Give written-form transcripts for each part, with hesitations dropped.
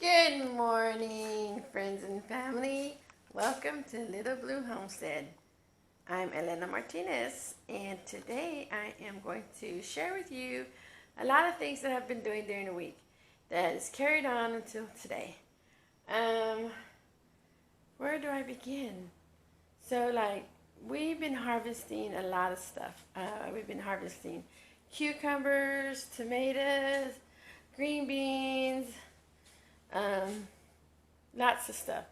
Good morning, friends and family. Welcome to Little Blue Homestead. I'm Elena Martinez, and today I am going to share with you a lot of things that I've been doing during the week that is carried on until today. Where do I begin? We've been harvesting a lot of stuff. We've been harvesting cucumbers, tomatoes, green beans, lots of stuff.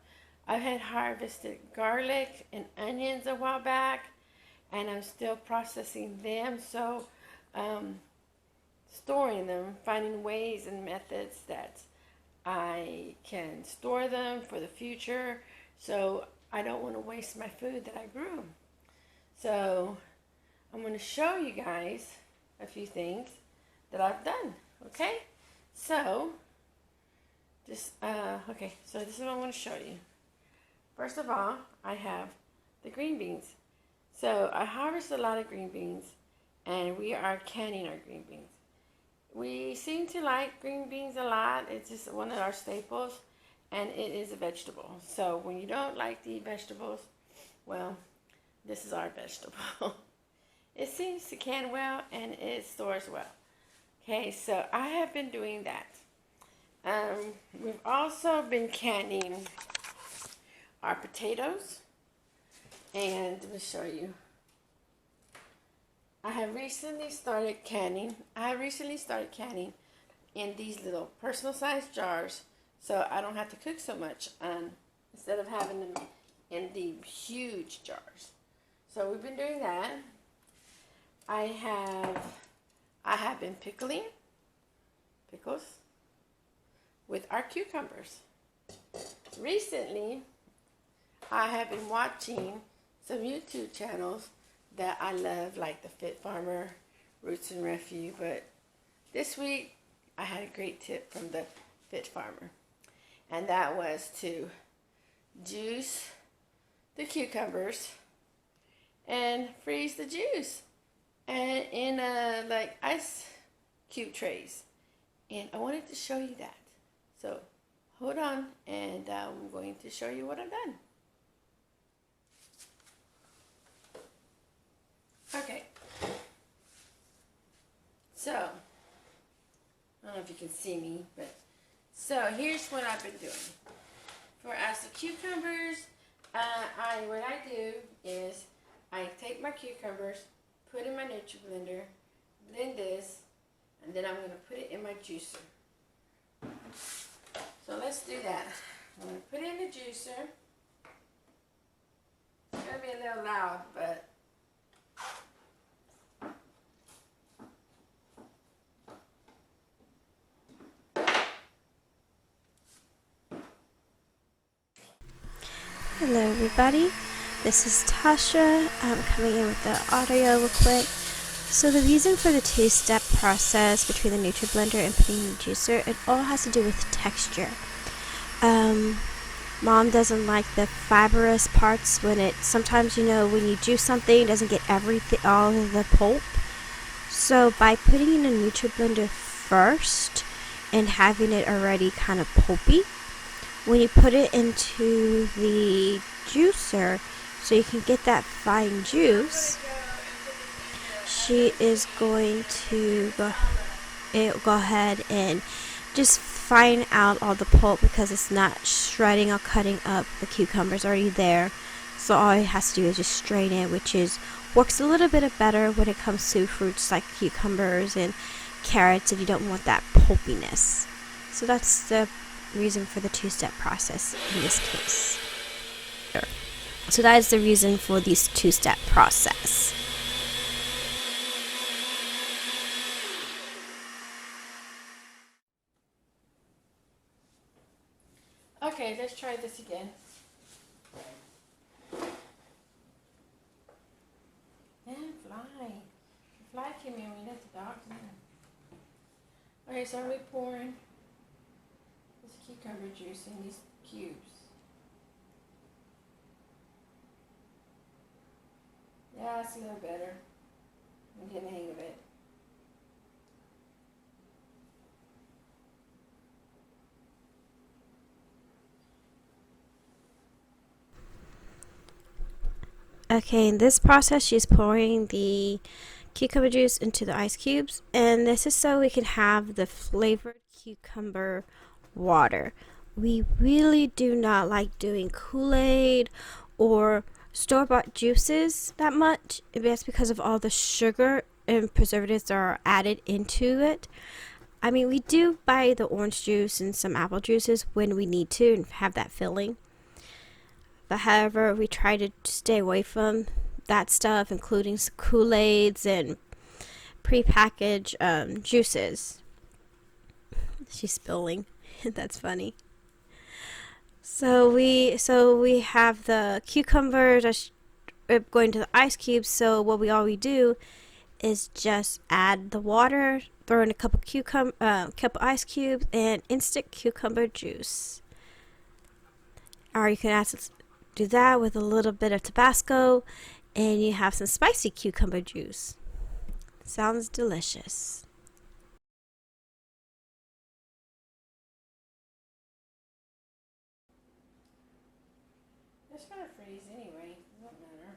I had harvested garlic and onions a while back, and I'm still processing them. So, storing them, finding ways and methods that I can store them for the future, so I don't want to waste my food that I grew. So, I'm going to show you guys a few things that I've done. Okay, so so this is what I want to show you. First of all, I have the green beans. So I harvest a lot of green beans, and we are canning our green beans. We seem to like green beans a lot. It's just one of our staples, and it is a vegetable. So when you don't like to eat vegetables, well, this is our vegetable. It seems to can well, and it stores well. Okay, so I have been doing that. We've also been canning our potatoes, and let me show you. I have recently started canning in these little personal sized jars, so I don't have to cook so much, instead of having them in the huge jars. So we've been doing that. I have been pickles with our cucumbers. Recently, I have been watching some YouTube channels that I love, like the Fit Farmer, Roots and Refuge, but this week I had a great tip from the Fit Farmer, and that was to juice the cucumbers and freeze the juice and in like ice cube trays. And I wanted to show you that. So hold on, and I'm going to show you what I've done. Okay. So, I don't know if you can see me, but so here's what I've been doing. For as the cucumbers, what I do is I take my cucumbers, put in my NutriBlender, blend this, and then I'm going to put it in my juicer. So let's do that. I'm going to put it in the juicer. It's going to be a little loud, but hello everybody, this is Tasha. I'm coming in with the audio real quick. So the reason for the two-step process between the NutriBlender and putting in the juicer, it all has to do with texture. Mom doesn't like the fibrous parts when sometimes when you juice something, it doesn't get all of the pulp. So by putting in a NutriBlender first and having it already kind of pulpy, when you put it into the juicer so you can get that fine juice, she is going to go ahead and just fine out all the pulp, because it's not shredding or cutting up the cucumbers already there. So all it has to do is just strain it, which works a little bit better when it comes to fruits like cucumbers and carrots if you don't want that pulpiness. So that's the reason for the two-step process in this case. So that is the reason for this two-step process. okay, let's try this again. And fly. The fly came in when we let the dogs in. Okay, so I'm pouring this cucumber juice in these cubes. Yeah, it's a little better. I'm getting the hang of it. Okay, in this process, she's pouring the cucumber juice into the ice cubes, and this is so we can have the flavored cucumber water. We really do not like doing Kool-Aid or store-bought juices that much. That's because of all the sugar and preservatives that are added into it. I mean, we do buy the orange juice and some apple juices when we need to and have that filling. But however, we try to stay away from that stuff, including Kool-Aids and prepackaged juices. She's spilling. That's funny. So we have the cucumbers going to the ice cubes. So what we do is just add the water, throw in a couple ice cubes, and instant cucumber juice. Or you can do that with a little bit of Tabasco, and you have some spicy cucumber juice. Sounds delicious. It's gonna freeze anyway. It won't matter.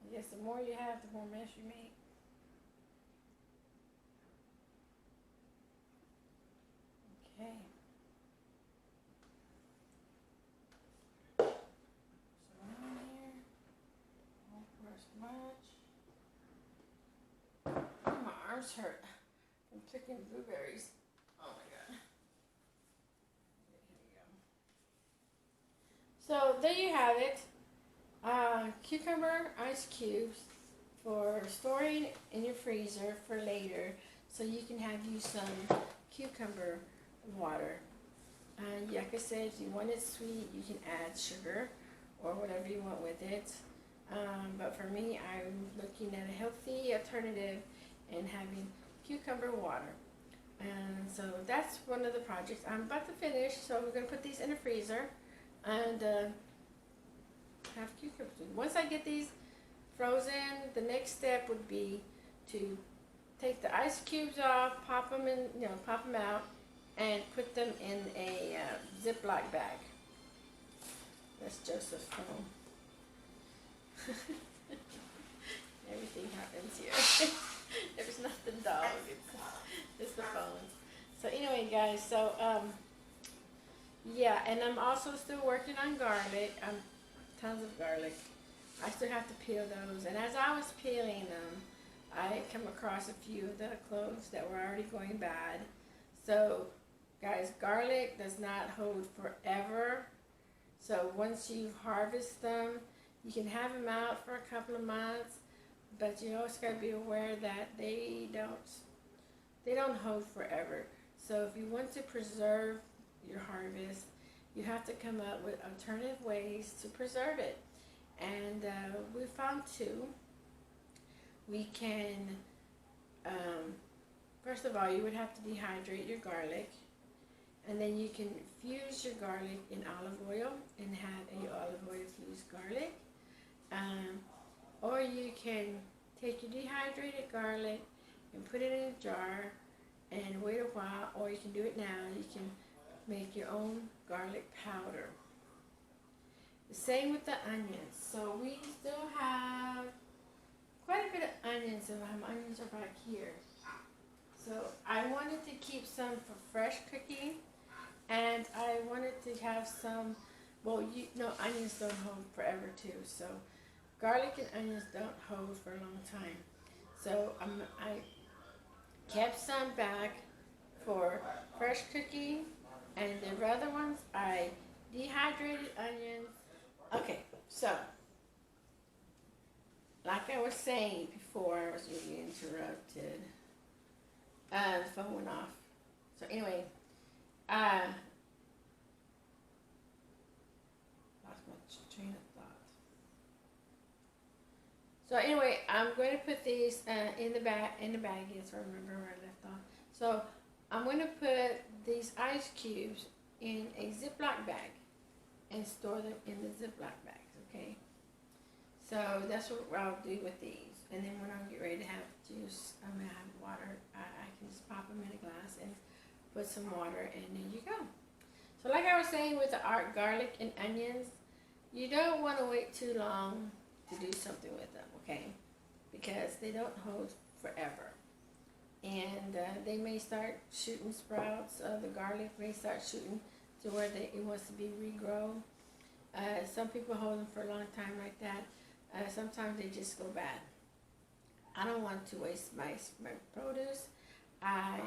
I guess the more you have, the more mess you make. Okay. So on here. Won't pour as much. Oh, my arms hurt from picking blueberries. Oh my god. Okay, here we go. So there you have it. Cucumber ice cubes for storing in your freezer for later, so you can have you some cucumber water. Like I said, if you want it sweet, you can add sugar or whatever you want with it. But for me, I'm looking at a healthy alternative and having cucumber water. And so that's one of the projects I'm about to finish. So we're gonna put these in the freezer and have cucumbers. Once I get these frozen, the next step would be to take the ice cubes off, pop them in, pop them out, and put them in a Ziploc bag. That's Joseph's phone. Everything happens here. There's nothing, dog. It's the phone. So anyway, guys. So yeah, and I'm also still working on garlic. Tons of garlic. I still have to peel those. And as I was peeling them, I come across a few of the cloves that were already going bad. So, guys, garlic does not hold forever. So once you harvest them, you can have them out for a couple of months, but you always got to be aware that they don't hold forever. So if you want to preserve your harvest, you have to come up with alternative ways to preserve it. And we found two. We can, first of all, you would have to dehydrate your garlic. And then you can fuse your garlic in olive oil and have a olive oil fused garlic. Or you can take your dehydrated garlic and put it in a jar and wait a while, or you can do it now. You can make your own garlic powder. The same with the onions. So we still have quite a bit of onions, and my onions are back here. So I wanted to keep some for fresh cooking, and I wanted to have some, onions don't hold forever too. So garlic and onions don't hold for a long time. So I kept some back for fresh cooking, and the other ones I dehydrated onions. Okay, so like I was saying before, I was really interrupted. The phone went off. So anyway, lost my train of thought. So anyway, I'm going to put these in the bag. Yes, I remember where I left off. So I'm going to put these ice cubes in a Ziploc bag and store them in the Ziploc bags. Okay. So that's what I'll do with these. And then when I get ready to have juice, I'm going to have water. I can just pop them in a glass and put some water, and there you go. So like I was saying with the garlic and onions, you don't want to wait too long to do something with them, okay? Because they don't hold forever. And they may start shooting sprouts. The garlic may start shooting to where it wants to be regrown. Some people hold them for a long time like that. Sometimes they just go bad. I don't want to waste my produce. I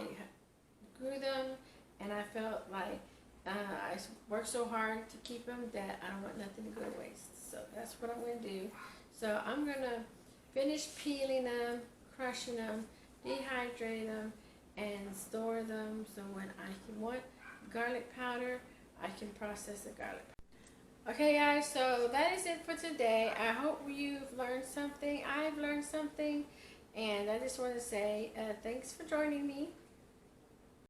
grew them, and I felt like I worked so hard to keep them that I don't want nothing to go to waste. So that's what I'm going to do. So I'm going to finish peeling them, crushing them, dehydrate them, and store them so when I want garlic powder, I can process the garlic powder. Okay guys, so that is it for today. I hope you've learned something. I've learned something, and I just want to say thanks for joining me.